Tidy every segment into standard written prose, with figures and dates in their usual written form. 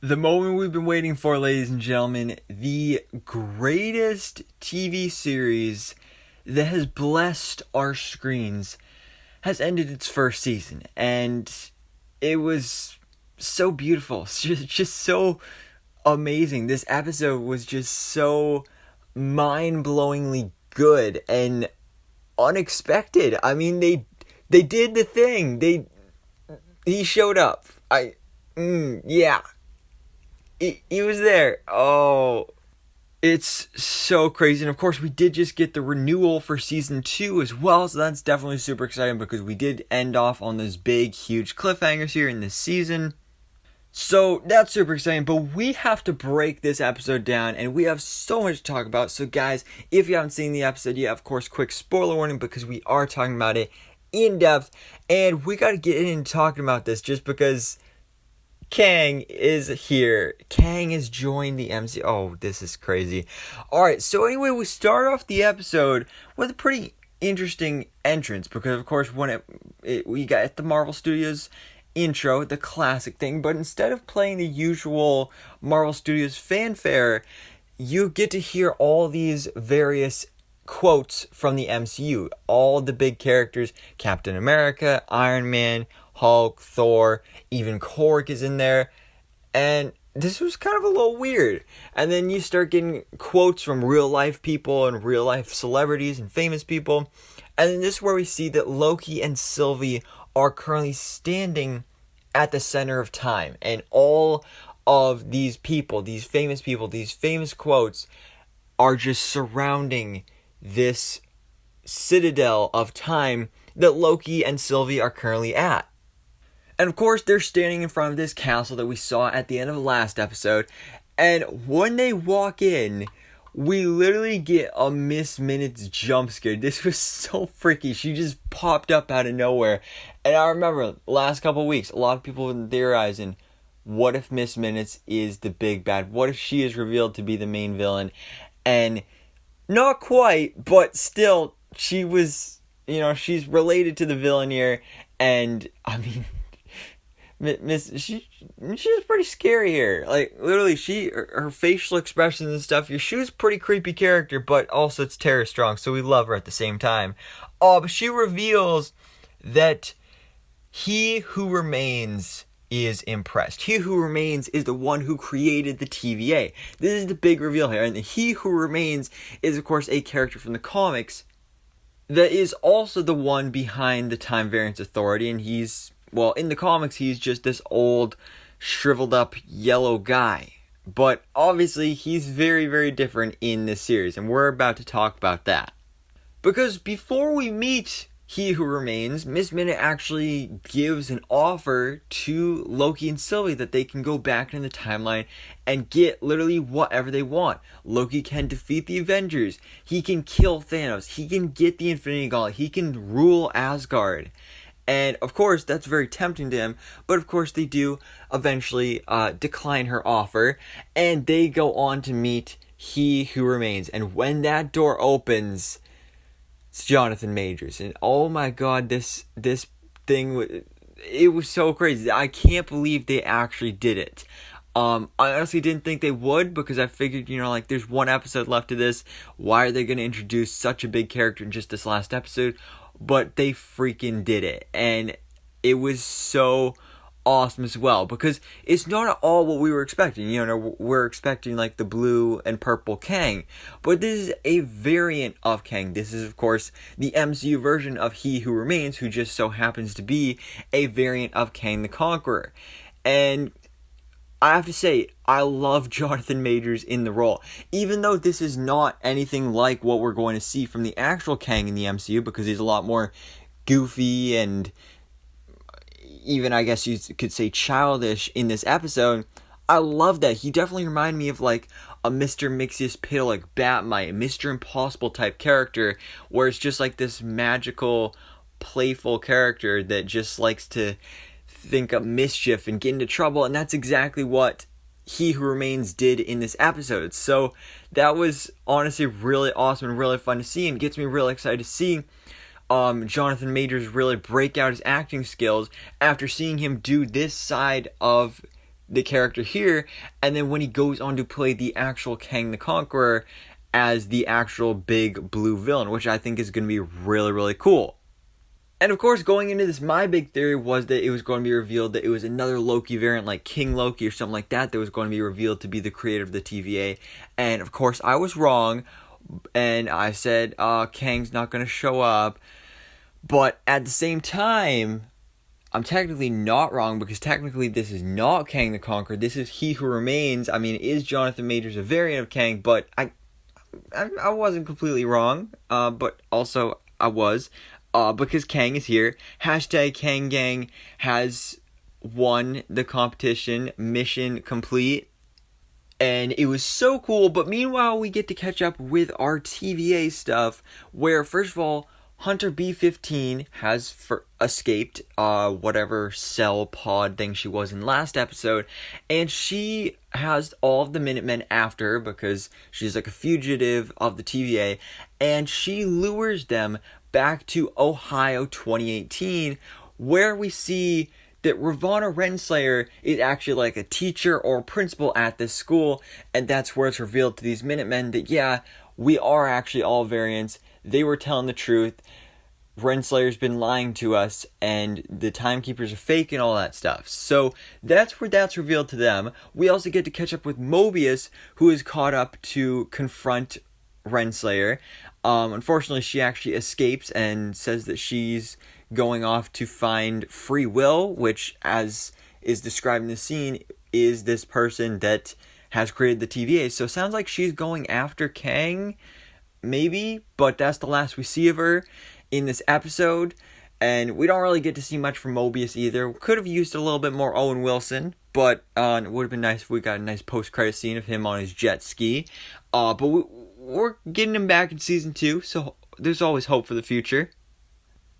The moment we've been waiting for, ladies and gentlemen, the greatest TV series that has blessed our screens has ended its first season, and it was so beautiful, just so amazing. This episode was just so mind-blowingly good and unexpected. I mean, they did the thing. He showed up. Yeah. He was there. Oh, it's so crazy. And of course, we did just get the renewal for season 2 as well. So that's definitely super exciting because we did end off on those big, huge cliffhangers here in this season. So that's super exciting. But we have to break this episode down and we have so much to talk about. So guys, if you haven't seen the episode yet, of course, quick spoiler warning because we are talking about it in depth. And we got to get in and talking about this just because Kang is here. Kang has joined the MC. Oh, this is crazy. Alright, so anyway, we start off the episode with a pretty interesting entrance because, of course, when we got the Marvel Studios intro, the classic thing, but instead of playing the usual Marvel Studios fanfare, you get to hear all these various quotes from the MCU. All the big characters, Captain America, Iron Man, Hulk, Thor, even Korg is in there, and this was kind of a little weird. And then you start getting quotes from real life people and real life celebrities and famous people, and then this is where we see that Loki and Sylvie are currently standing at the center of time, and all of these people, these famous quotes are just surrounding this citadel of time that Loki and Sylvie are currently at. And of course, they're standing in front of this castle that we saw at the end of the last episode. And when they walk in, we literally get a Miss Minutes jump scare. This was so freaky. She just popped up out of nowhere. And I remember last couple of weeks, a lot of people have been theorizing, what if Miss Minutes is the big bad? What if she is revealed to be the main villain? And not quite, but still, she was, she's related to the villain here. And, I mean, she was pretty scary here. Like, literally, her facial expressions and stuff, she was a pretty creepy character, but also it's terror strong, so we love her at the same time. But she reveals that he who remains is impressed. He who remains is the one who created the TVA. This is the big reveal here, and he who remains is, of course, a character from the comics that is also the one behind the Time Variance Authority, and well, in the comics, he's just this old, shriveled up yellow guy. But obviously, he's very, very different in this series, and we're about to talk about that. Because before we meet He Who Remains, Miss Minute actually gives an offer to Loki and Sylvie that they can go back in the timeline and get literally whatever they want. Loki can defeat the Avengers. He can kill Thanos. He can get the Infinity Gauntlet. He can rule Asgard. And, of course, that's very tempting to him. But, of course, they do eventually decline her offer. And they go on to meet He Who Remains. And when that door opens, it's Jonathan Majors. And, oh, my God, this thing, it was so crazy. I can't believe they actually did it. I honestly didn't think they would because I figured, there's one episode left of this. Why are they going to introduce such a big character in just this last episode? But they freaking did it. And it was so awesome as well. Because it's not at all what we were expecting. We're expecting like the blue and purple Kang. But this is a variant of Kang. This is, of course, the MCU version of He Who Remains, who just so happens to be a variant of Kang the Conqueror. And I have to say, I love Jonathan Majors in the role. Even though this is not anything like what we're going to see from the actual Kang in the MCU, because he's a lot more goofy and even, I guess you could say, childish in this episode. I love that. He definitely reminded me of like a Mr. Mixus-Pill, like Batmite, Mr. Impossible type character, where it's just like this magical, playful character that just likes to think of mischief and get into trouble, and that's exactly what He Who Remains did in this episode. So that was honestly really awesome and really fun to see, and gets me really excited to see Jonathan Majors really break out his acting skills after seeing him do this side of the character here, and then when he goes on to play the actual Kang the Conqueror as the actual big blue villain, which I think is going to be really, really cool. And of course, going into this, my big theory was that it was going to be revealed that it was another Loki variant, like King Loki or something like that was going to be revealed to be the creator of the TVA. And of course, I was wrong, and I said, Kang's not going to show up. But at the same time, I'm technically not wrong, because technically this is not Kang the Conqueror. This is He Who Remains. I mean, is Jonathan Majors a variant of Kang? But I wasn't completely wrong, but also I was. Because Kang is here. Hashtag Kang Gang has won the competition. Mission complete. And it was so cool. But meanwhile, we get to catch up with our TVA stuff, where, first of all, Hunter B-15 has escaped whatever cell pod thing she was in last episode, and she has all of the Minutemen after her because she's like a fugitive of the TVA, and she lures them back to Ohio 2018, where we see that Ravonna Renslayer is actually like a teacher or a principal at this school, and that's where it's revealed to these Minutemen that, yeah, we are actually all variants. They were telling the truth. Renslayer's been lying to us, and the timekeepers are fake and all that stuff. So that's where that's revealed to them. We also get to catch up with Mobius, who is caught up to confront Renslayer. Unfortunately, she actually escapes and says that she's going off to find Free Will, which, as is described in the scene, is this person that has created the TVA. So it sounds like she's going after Kang, maybe, but that's the last we see of her in this episode, and we don't really get to see much from Mobius either. Could have used a little bit more Owen Wilson, but it would have been nice if we got a nice post-credit scene of him on his jet ski. But we're getting him back in season 2, so there's always hope for the future.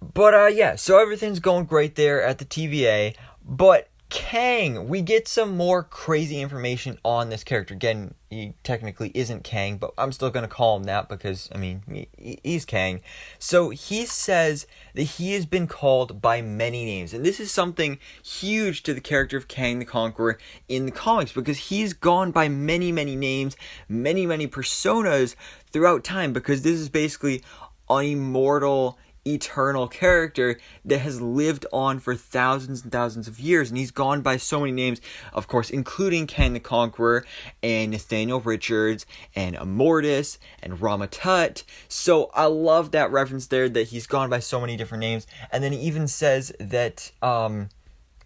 But yeah, so everything's going great there at the TVA, but Kang, we get some more crazy information on this character. Again, he technically isn't Kang, but I'm still going to call him that because, I mean, he's Kang. So he says that he has been called by many names, and this is something huge to the character of Kang the Conqueror in the comics, because he's gone by many, many names, many, many personas throughout time, because this is basically an immortal, eternal character that has lived on for thousands and thousands of years, and he's gone by so many names, of course, including Kang the Conqueror and Nathaniel Richards and Immortus and Ramatut. So I love that reference there, that he's gone by so many different names. And then he even says that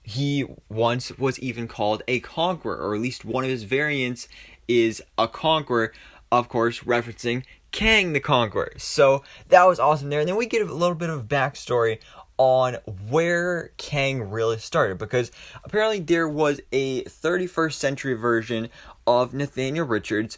he once was even called a conqueror, or at least one of his variants is a conqueror, of course referencing Kang the Conqueror. So that was awesome there. And then we get a little bit of backstory on where Kang really started, because apparently there was a 31st century version of Nathaniel Richards.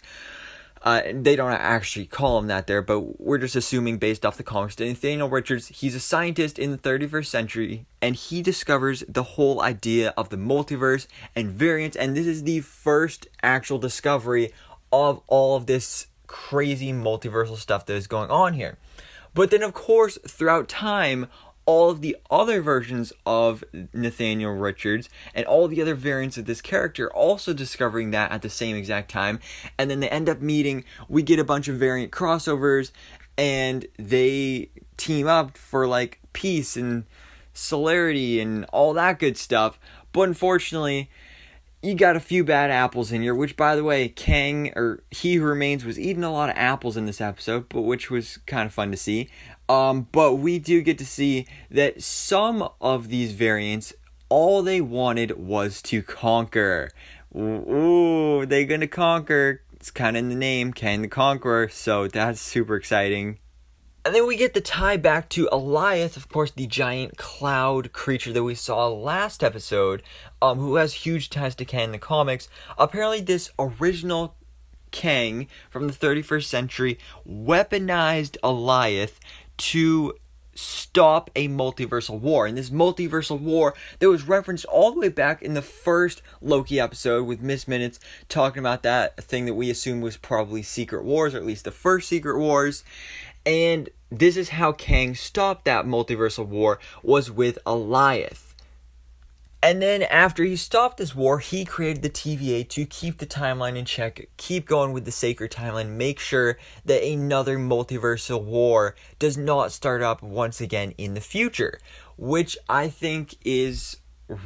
They don't actually call him that there, but we're just assuming based off the comics that Nathaniel Richards, he's a scientist in the 31st century, and he discovers the whole idea of the multiverse and variants, and this is the first actual discovery of all of this crazy multiversal stuff that is going on here. But then, of course, throughout time, all of the other versions of Nathaniel Richards and all the other variants of this character also discovering that at the same exact time, and then they end up meeting. We get a bunch of variant crossovers, and they team up for like peace and celerity and all that good stuff. But unfortunately, you got a few bad apples in here, which, by the way, Kang, or He Who Remains, was eating a lot of apples in this episode, but which was kind of fun to see. But we do get to see that some of these variants, all they wanted was to conquer. Ooh, they're gonna conquer. It's kind of in the name, Kang the Conqueror, so that's super exciting. And then we get the tie back to Alioth, of course, the giant cloud creature that we saw last episode, who has huge ties to Kang in the comics. Apparently this original Kang from the 31st century weaponized Alioth to stop a multiversal war. And this multiversal war that was referenced all the way back in the first Loki episode, with Miss Minutes talking about that thing that we assume was probably Secret Wars, or at least the first Secret Wars. And this is how Kang stopped that multiversal war, was with Alioth. And then after he stopped this war, he created the TVA to keep the timeline in check, keep going with the sacred timeline, make sure that another multiversal war does not start up once again in the future, which I think is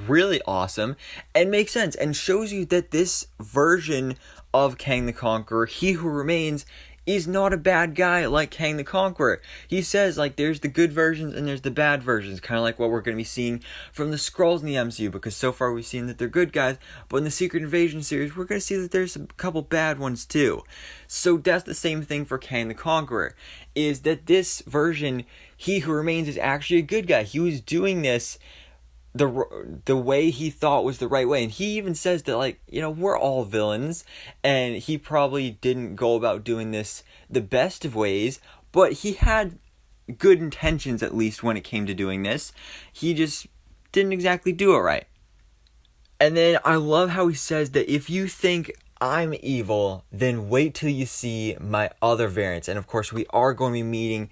really awesome and makes sense and shows you that this version of Kang the Conqueror, He Who Remains, is not a bad guy like Kang the Conqueror. He says, like, there's the good versions and there's the bad versions, kind of like what we're going to be seeing from the Skrulls in the MCU, because so far we've seen that they're good guys, but in the Secret Invasion series, we're going to see that there's a couple bad ones too. So that's the same thing for Kang the Conqueror, is that this version, He Who Remains, is actually a good guy. He was doing this the way he thought was the right way, and he even says that, like, you know, we're all villains, and he probably didn't go about doing this the best of ways, but he had good intentions, at least when it came to doing this. He just didn't exactly do it right. And then I love how he says that if you think I'm evil, then wait till you see my other variants. And of course we are going to be meeting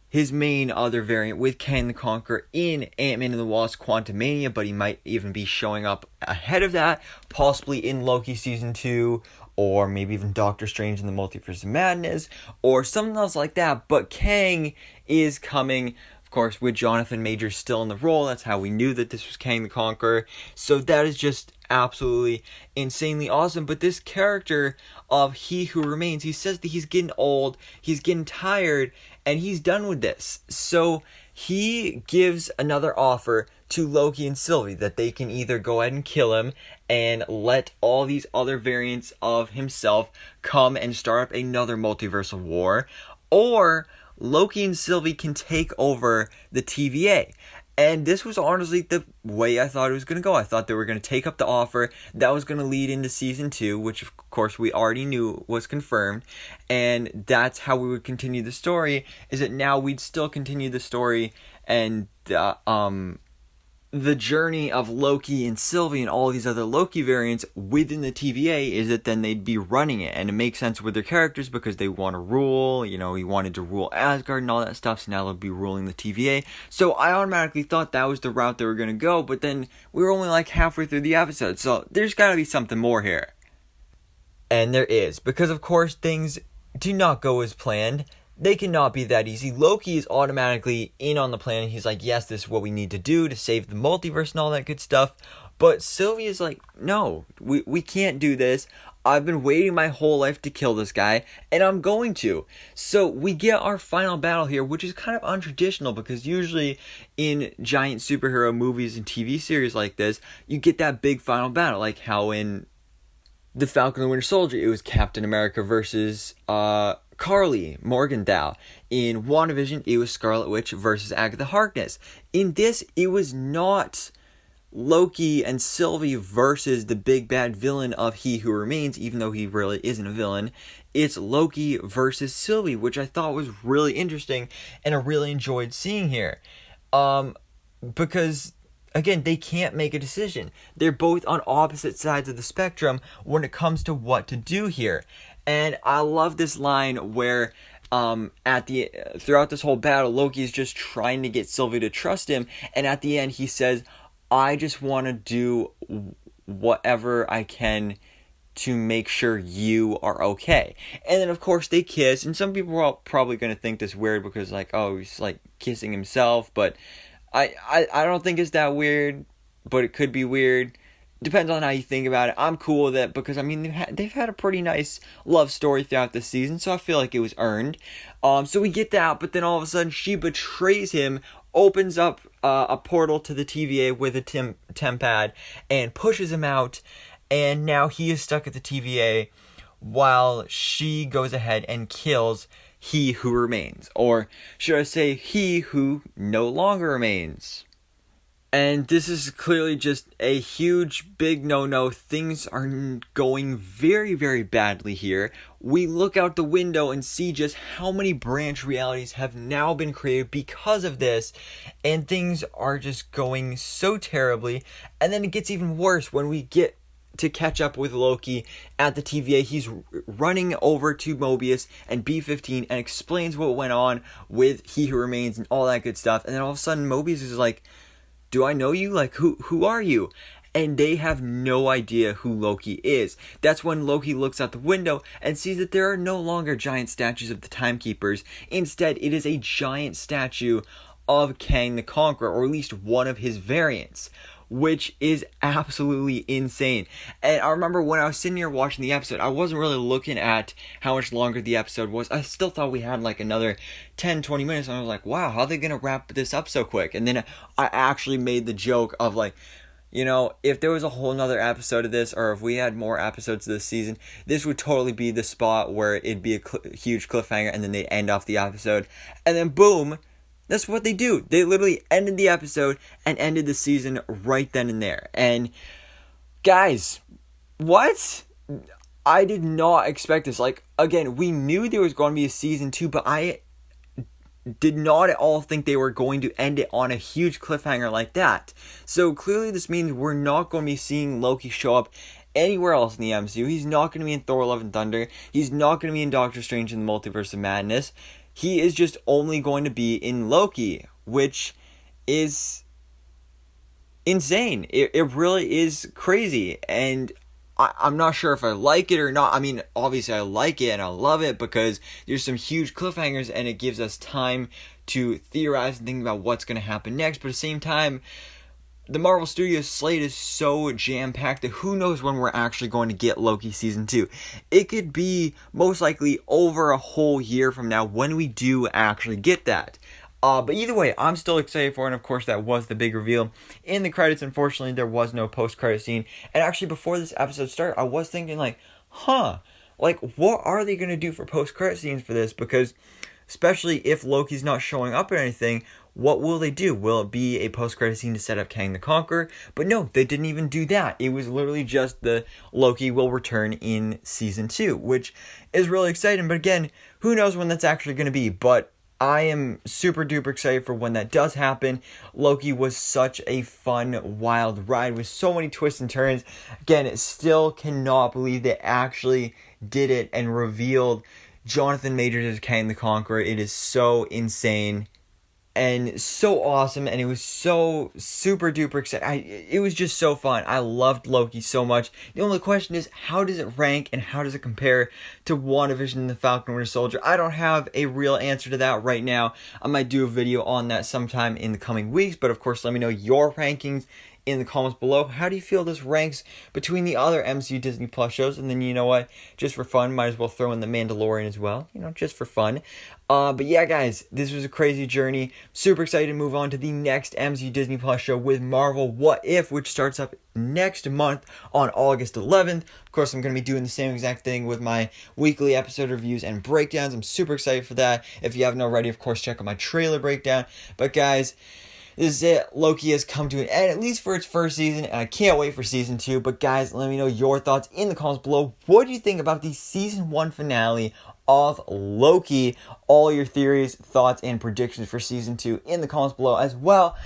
his main other variant with Kang the Conqueror in Ant-Man and the Wasp: Quantumania, but he might even be showing up ahead of that, possibly in Loki Season 2, or maybe even Doctor Strange in the Multiverse of Madness, or something else like that. But Kang is coming, of course, with Jonathan Majors still in the role. That's how we knew that this was Kang the Conqueror. So that is just absolutely insanely awesome. But this character of He Who Remains, he says that he's getting old, he's getting tired, and he's done with this. So he gives another offer to Loki and Sylvie that they can either go ahead and kill him and let all these other variants of himself come and start up another multiversal war, or Loki and Sylvie can take over the TVA. And this was honestly the way I thought it was going to go. I thought they were going to take up the offer. That was going to lead into Season 2, which of course we already knew was confirmed. And that's how we would continue the story, is that now we'd still continue the story and the journey of Loki and Sylvie and all these other Loki variants within the TVA, is that then they'd be running it. And it makes sense with their characters because they want to rule, you know, he wanted to rule Asgard and all that stuff, so now they'll be ruling the TVA. So I automatically thought that was the route they were going to go, but then we were only like halfway through the episode, so there's got to be something more here. And there is, because of course things do not go as planned. They cannot be that easy. Loki is automatically in on the plan. He's like, yes, this is what we need to do to save the multiverse and all that good stuff. But Sylvie is like, no, we can't do this. I've been waiting my whole life to kill this guy, and I'm going to. So we get our final battle here, which is kind of untraditional, because usually in giant superhero movies and TV series like this, you get that big final battle, like how in The Falcon and the Winter Soldier, it was Captain America versus Carly Morgenthau. In WandaVision, it was Scarlet Witch versus Agatha Harkness. In this, it was not Loki and Sylvie versus the big bad villain of He Who Remains, even though he really isn't a villain. It's Loki versus Sylvie, which I thought was really interesting and I really enjoyed seeing here. Because again, they can't make a decision. They're both on opposite sides of the spectrum when it comes to what to do here. And I love this line where throughout this whole battle, Loki is just trying to get Sylvie to trust him, and at the end he says, I just want to do whatever I can to make sure you are okay. And then of course they kiss, and some people are probably going to think this weird because, like, oh, he's like kissing himself, but I don't think it's that weird, but it could be weird. Depends on how you think about it. I'm cool with it because, I mean, they've had a pretty nice love story throughout the season, so I feel like it was earned. So we get that, but then all of a sudden she betrays him, opens up a portal to the TVA with a tempad, and pushes him out, and now he is stuck at the TVA while she goes ahead and kills He Who Remains. Or should I say, He Who No Longer Remains. And this is clearly just a huge, big no-no. Things are going very, very badly here. We look out the window and see just how many branch realities have now been created because of this. And things are just going so terribly. And then it gets even worse when we get to catch up with Loki at the TVA. He's running over to Mobius and B-15 and explains what went on with He Who Remains and all that good stuff. And then all of a sudden Mobius is like, do I know you? Like, who are you? And they have no idea who Loki is. That's when Loki looks out the window and sees that there are no longer giant statues of the Timekeepers. Instead, it is a giant statue of Kang the Conqueror, or at least one of his variants, which is absolutely insane. And I remember when I was sitting here watching the episode, I wasn't really looking at how much longer the episode was. I still thought we had like another 10-20 minutes, and I was like, wow, how are they gonna wrap this up so quick? And then I actually made the joke of like, you know, if there was a whole nother episode of this, or if we had more episodes this season, this would totally be the spot where it'd be a huge cliffhanger, and then they end off the episode, and then boom, that's what they do. They literally ended the episode and ended the season right then and there. And guys, what? I did not expect this. Like, again, we knew there was going to be a season 2, but I did not at all think they were going to end it on a huge cliffhanger like that. So clearly this means we're not going to be seeing Loki show up anywhere else in the MCU. He's not going to be in Thor: Love and Thunder. He's not going to be in Doctor Strange in the Multiverse of Madness. He is just only going to be in Loki, which is insane. It really is crazy. And I'm not sure if I like it or not. I mean, obviously I like it and I love it because there's some huge cliffhangers and it gives us time to theorize and think about what's going to happen next. But at the same time, the Marvel Studios slate is so jam-packed that who knows when we're actually going to get Loki Season 2. It could be most likely over a whole year from now when we do actually get that. But either way, I'm still excited for it, and of course that was the big reveal. In the credits, unfortunately, there was no post-credit scene. And actually, before this episode started, I was thinking like, like what are they going to do for post-credit scenes for this? Because especially if Loki's not showing up or anything, what will they do? Will it be a post-credit scene to set up Kang the Conqueror? But no, they didn't even do that. It was literally just the Loki will return in Season 2, which is really exciting. But again, who knows when that's actually going to be. But I am super duper excited for when that does happen. Loki was such a fun, wild ride with so many twists and turns. Again, it still cannot believe they actually did it and revealed Jonathan Majors as Kang the Conqueror. It is so insane and so awesome, and it was so super duper exciting. It was just so fun. I loved Loki so much. The only question is, how does it rank and how does it compare to WandaVision and the Falcon Winter Soldier? I don't have a real answer to that right now. I might do a video on that sometime in the coming weeks, but of course let me know your rankings in the comments below. How do you feel this ranks between the other MCU Disney Plus shows? And then, you know what, just for fun, might as well throw in The Mandalorian as well, you know, just for fun. But yeah, guys, this was a crazy journey. Super excited to move on to the next MCU Disney Plus show with Marvel What If, which starts up next month on August 11th. Of course, I'm going to be doing the same exact thing with my weekly episode reviews and breakdowns. I'm super excited for that. If you haven't already, of course, check out my trailer breakdown. But guys, this is it. Loki has come to an end, at least for its first season, and I can't wait for season 2. But guys, let me know your thoughts in the comments below. What do you think about the season 1 finale of Loki? All your theories, thoughts, and predictions for season 2 in the comments below as well.